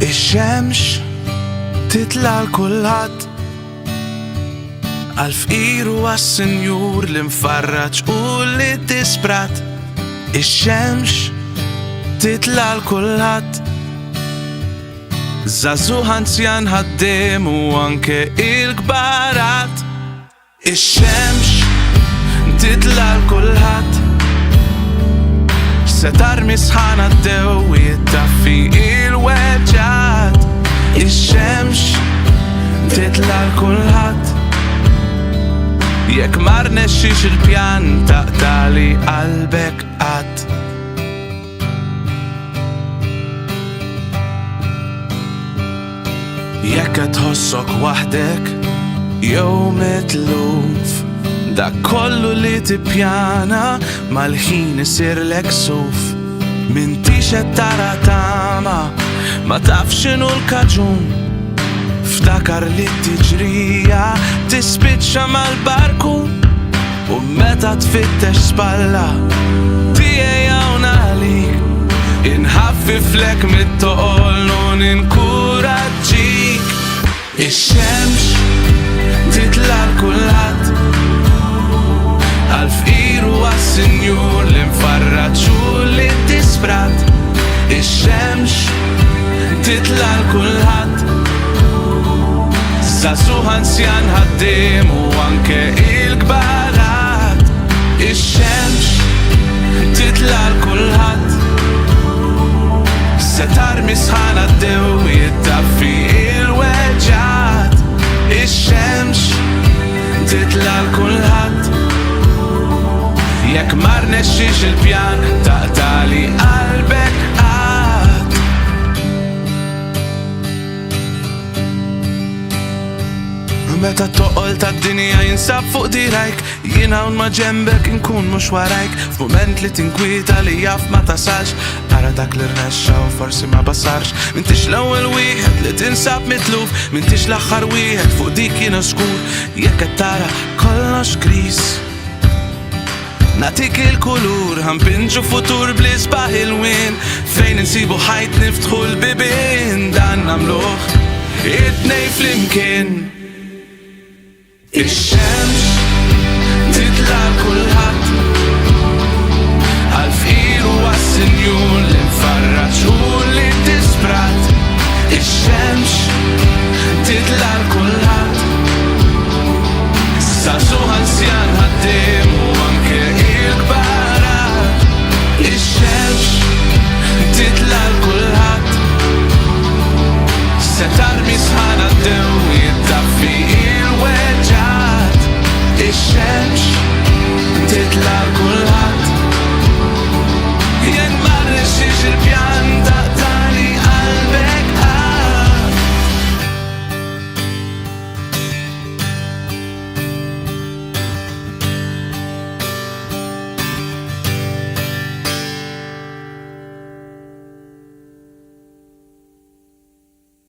Ix-xemx titla' l-kulħadd għal-fqir u għas-sinjur li mfarraġ u li disprat. Ix-xemx titla' l-kulħadd żagħżugħ anzjan ħaddiem u anke il-kbarat. Ix-xemx titla' l-kulħadd setar misħan għaddew u jittaffi il-weġġat. Ix-xemx titla' l-kulħadd jekk ma rnexxix il-pjan taqtali qalbek qatt. Jekk qed tħossok waħdek jew mitluf, dak kollu li tippjana mal-ħin isirlek suf. M'intix qed tara tama, ma tafx x'inhu l-kaġun. Ftakar li t-tiġrija tispiċċa mal-barku u meta tfittex spalla tiegħi hawn għalik inħaffiflek mit-toqol u ninkoraġġik. Ix-xemx titla' l-kulħadd għal-fqir u għas-sinjur li mfarraġ u li disprat. Ix-xemx titla' l-kulħadd żagħżugħ anzjan ħaddiem u anke il-kbarat. Ix-xemx titla' l-kulħadd setar misħan għaddew u jittaffi il-weġġat. Ix-xemx titla' l-kulħadd jekk ma rnexxix il-pjan taqtali qalbek qatt. Meta toqol tad-dinja jinsab fuq dirajk, jien hawn ma' ġembek inkun mhux warajk. F'mument li tinkwieta li jaf ma tasalx, ara dak li rnexxa u forsi ma basarx. M'intix l-ewwel wieħed li tinsab mitluf, m'intix l-aħħar wieħed fuq dik jiena żgur. Jekk qed tara kollox gris, natik il-kulur ħampinġu futur bl-isbaħ il-wien, fejn insibu ħajt niftħu l-bibien dan nagħmluh it-tnejn flimkien. Ix-xemx titla' l-kulħadd